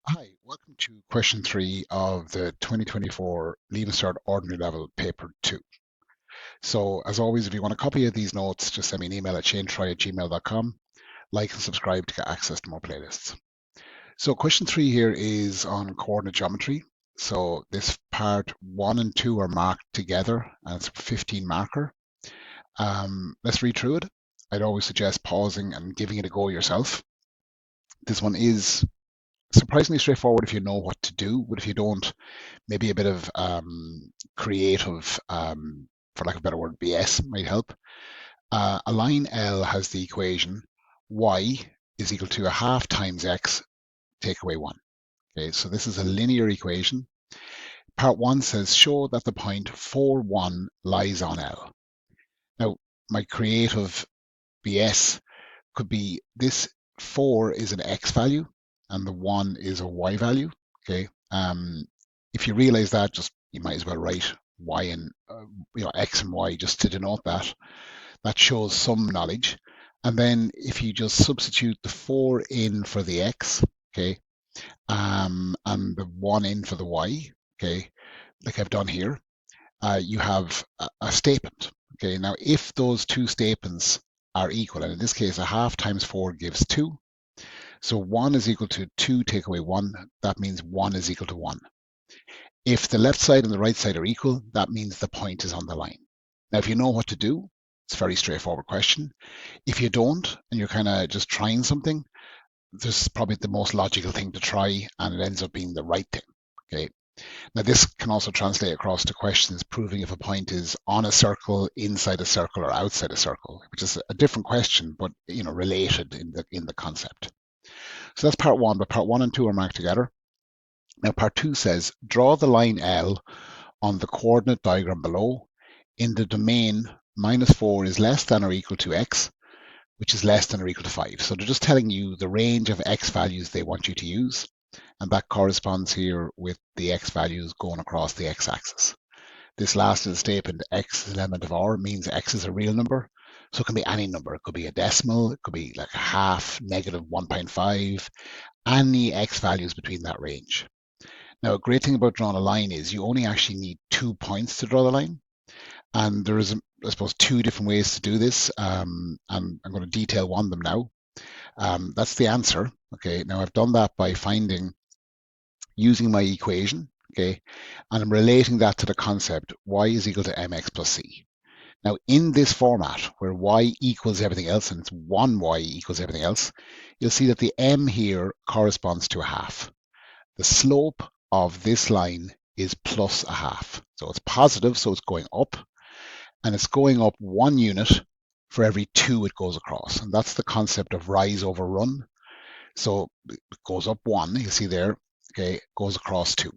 Hi, welcome to question 3 of the 2024 Leaving Cert Ordinary Level Paper 2. So, as always, if you want a copy of these notes, just send me an email at shanetry@gmail.com. Like and subscribe to get access to more playlists. So, question 3 here is on coordinate geometry. So, this part 1 and 2 are marked together, and it's a 15 marker. Let's read through it. I'd always suggest pausing and giving it a go yourself. This one is surprisingly straightforward if you know what to do, but if you don't, maybe a bit of creative, for lack of a better word, BS might help. A line L has the equation y is equal to a half times x take away 1. Okay, so this is a linear equation. Part 1 says show that the point 4, 1 lies on L. Now, my creative BS could be this 4 is an x value and the 1 is a y value. Okay. If you realize that, just you might as well write y and x and y just to denote that. That shows some knowledge. And then if you just substitute the 4 in for the x, okay, and the 1 in for the y, okay, like I've done here, you have a statement. Okay, now if those two statements are equal, and in this case, a half times 4 gives 2. So 1 is equal to 2 take away 1. That means 1 is equal to 1. If the left side and the right side are equal, that means the point is on the line. Now, if you know what to do, it's a very straightforward question. If you don't, and you're kind of just trying something, this is probably the most logical thing to try, and it ends up being the right thing. Okay. Now, this can also translate across to questions proving if a point is on a circle, inside a circle, or outside a circle, which is a different question, but related in the concept. So that's part 1, but part 1 and 2 are marked together. Now, part 2 says draw the line L on the coordinate diagram below in the domain -4 is less than or equal to x, which is less than or equal to 5. So they're just telling you the range of x values they want you to use, and that corresponds here with the x values going across the x-axis. This last is a statement, x is an element of R, means x is a real number. So it can be any number. It could be a decimal, it could be like a half, -1.5, any x values between that range. Now, a great thing about drawing a line is you only actually need 2 points to draw the line. And there is, I suppose, 2 different ways to do this. And I'm going to detail one of them now. That's the answer. Okay, now I've done that by using my equation. Okay, and I'm relating that to the concept y is equal to mx plus c. Now, in this format where y equals everything else and it's 1y equals everything else, you'll see that the m here corresponds to a half. The slope of this line is plus a half. So it's positive, so it's going up, and it's going up 1 unit for every 2 it goes across. And that's the concept of rise over run. So it goes up 1, you see there, okay, goes across 2.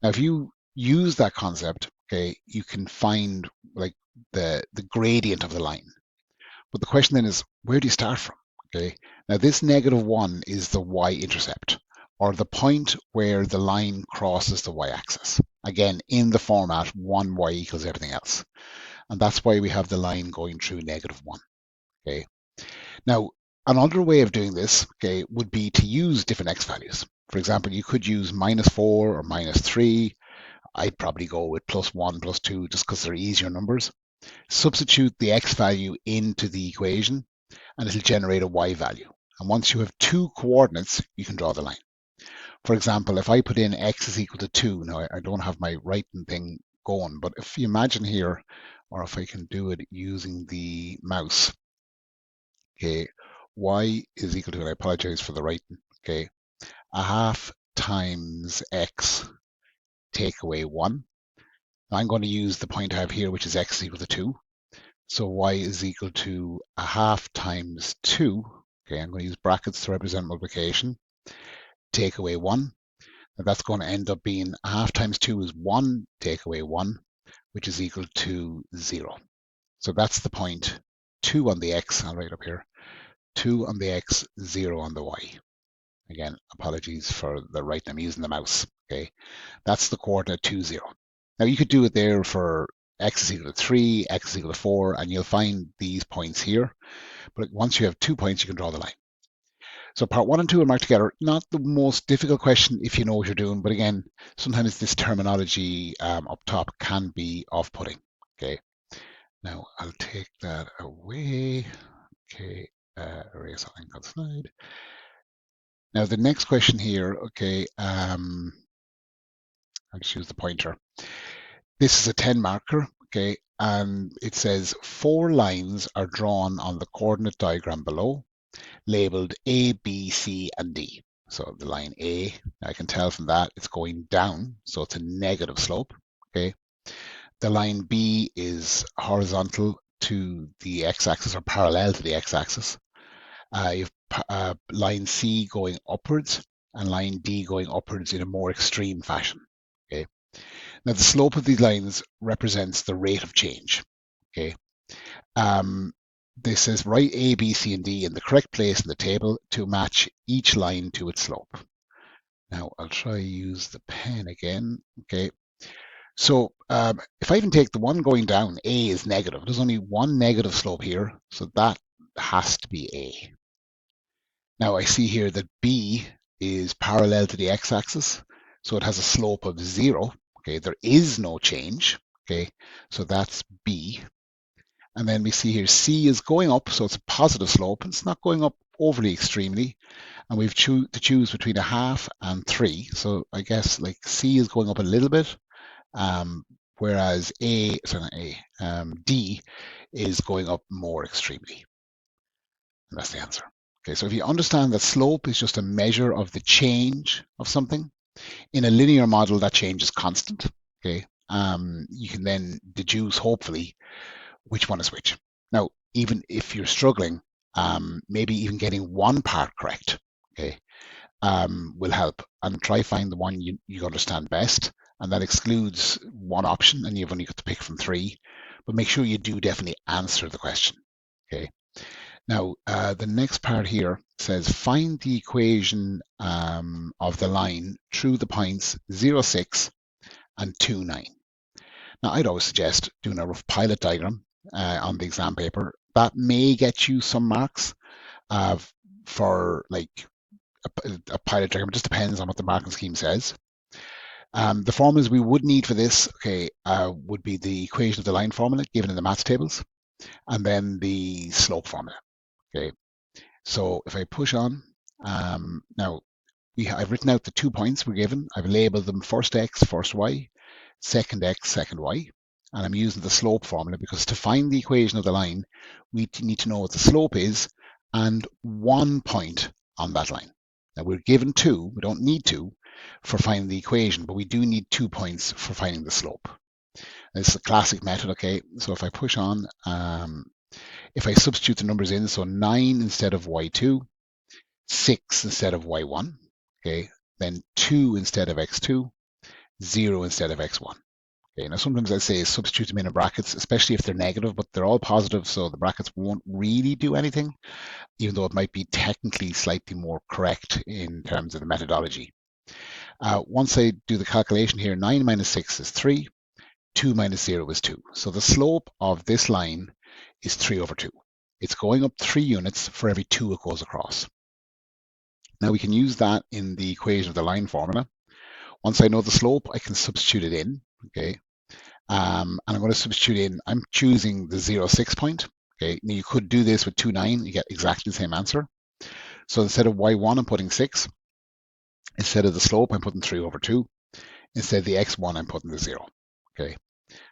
Now, if you use that concept, okay, you can find like the gradient of the line. But the question then is, where do you start from? Okay, now this -1 is the y-intercept, or the point where the line crosses the y-axis. Again, in the format 1y equals everything else. And that's why we have the line going through -1. Okay. Now, another way of doing this, okay, would be to use different x values. For example, you could use -4 or -3. I'd probably go with +1, +2, just because they're easier numbers. Substitute the x value into the equation, and it'll generate a y value. And once you have 2 coordinates, you can draw the line. For example, if I put in x is equal to 2, now I don't have my writing thing going, but if you imagine here, or if I can do it using the mouse, okay, y is equal to, and I apologize for the writing, okay, a half times x take away 1. Now I'm going to use the point I have here, which is x is equal to 2. So y is equal to a half times 2. Okay, I'm going to use brackets to represent multiplication. Take away 1. Now that's going to end up being a half times 2 is 1, take away 1, which is equal to 0. So that's the point. 2 on the x, I'll write up here. 2 on the x, 0 on the y. Again, apologies for the right, I'm using the mouse. Okay, that's the coordinate 2, 0. Now you could do it there for x is equal to 3, x is equal to 4, and you'll find these points here. But once you have 2 points, you can draw the line. So part 1 and 2 are marked together. Not the most difficult question if you know what you're doing, but again, sometimes this terminology up top can be off-putting. Okay, now I'll take that away. Okay, erase all ink on slide. Now the next question here, okay, I'll just use the pointer. This is a 10 marker, okay, and it says 4 lines are drawn on the coordinate diagram below, labeled A, B, C, and D. So the line A, I can tell from that it's going down, so it's a negative slope, okay. The line B is horizontal to the x-axis or parallel to the x-axis. You have line C going upwards and line D going upwards in a more extreme fashion, okay. Now the slope of these lines represents the rate of change, okay. This says write A, B, C, and D in the correct place in the table to match each line to its slope. Now I'll try use the pen again. Okay. So if I even take the one going down, A is negative. There's only one negative slope here, so that has to be A. Now I see here that B is parallel to the x-axis, so it has a slope of 0. Okay, there is no change. Okay, so that's B. And then we see here C is going up, so it's a positive slope. It's not going up overly extremely. And we've to choose between a half and 3. So I guess like C is going up a little bit, whereas D is going up more extremely. And that's the answer. Okay, so if you understand that slope is just a measure of the change of something, in a linear model, that change is constant. Okay, you can then deduce, hopefully, which one is which. Now, even if you're struggling, maybe even getting one part correct, okay, will help. And try find the one you understand best. And that excludes one option, and you've only got to pick from 3. But make sure you do definitely answer the question. Okay. Now, the next part here says find the equation of the line through the points 0, 6 and 2, 9. Now, I'd always suggest doing a rough pilot diagram on the exam paper. That may get you some marks for like a pilot diagram. It just depends on what the marking scheme says. The formulas we would need for this, okay, would be the equation of the line formula given in the maths tables, and then the slope formula. Okay, so if I push on, now I've written out the 2 points we're given. I've labeled them first x, first y, second x, second y, and I'm using the slope formula because to find the equation of the line, we need to know what the slope is and 1 point on that line. Now we're given 2, we don't need 2 for finding the equation, but we do need 2 points for finding the slope. This is a classic method, okay? So if I push on, if I substitute the numbers in, so 9 instead of y2, 6 instead of y1, okay, then 2 instead of x2, 0 instead of x1. Okay, now sometimes I say substitute them in brackets, especially if they're negative, but they're all positive, so the brackets won't really do anything, even though it might be technically slightly more correct in terms of the methodology. Once I do the calculation here, 9 minus 6 is 3, 2 minus 0 is 2. So the slope of this line is 3 over 2. It's going up 3 units for every 2 it goes across. Now we can use that in the equation of the line formula. Once I know the slope, I can substitute it in, okay? And I'm going to substitute in, I'm choosing the 0, 6 point, okay? Now you could do this with 2, 9, you get exactly the same answer. So instead of y1, I'm putting 6. Instead of the slope, I'm putting 3 over 2. Instead of the x1, I'm putting the 0, okay?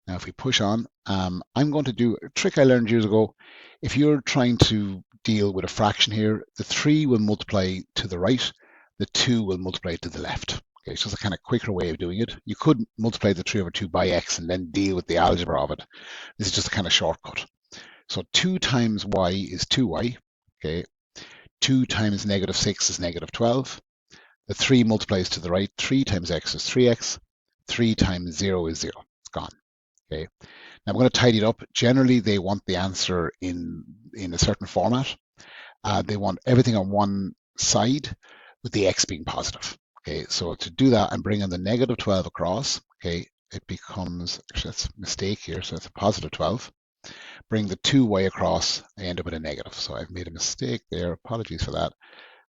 Now, if we push on, I'm going to do a trick I learned years ago. If you're trying to deal with a fraction here, the 3 will multiply to the right, the 2 will multiply to the left. Okay, it's just a kind of quicker way of doing it. You could multiply the 3 over 2 by x and then deal with the algebra of it. This is just a kind of shortcut. So 2 times y is 2y. Okay, 2 times negative 6 is negative 12. The 3 multiplies to the right. 3 times x is 3x. 3 times 0 is 0. It's gone. Okay. Now I'm going to tidy it up. Generally, they want the answer in a certain format. They want everything on one side with the x being positive. Okay, so to do that, I'm bringing the negative 12 across. Okay, it becomes, actually that's a mistake here, so it's a positive 12. Bring the 2y across, I end up with a negative. So I've made a mistake there. Apologies for that.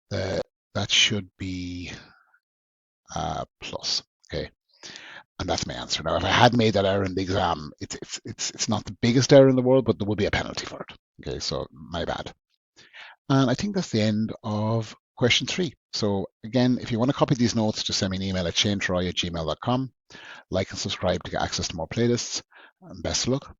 That should be plus. Okay, and that's my answer. Now, if I had made that error in the exam, it's not the biggest error in the world, but there would be a penalty for it. Okay, so my bad. And I think that's the end of question 3. So again, if you want to copy these notes, just send me an email at shanetroy@gmail.com. Like and subscribe to get access to more playlists. And best of luck.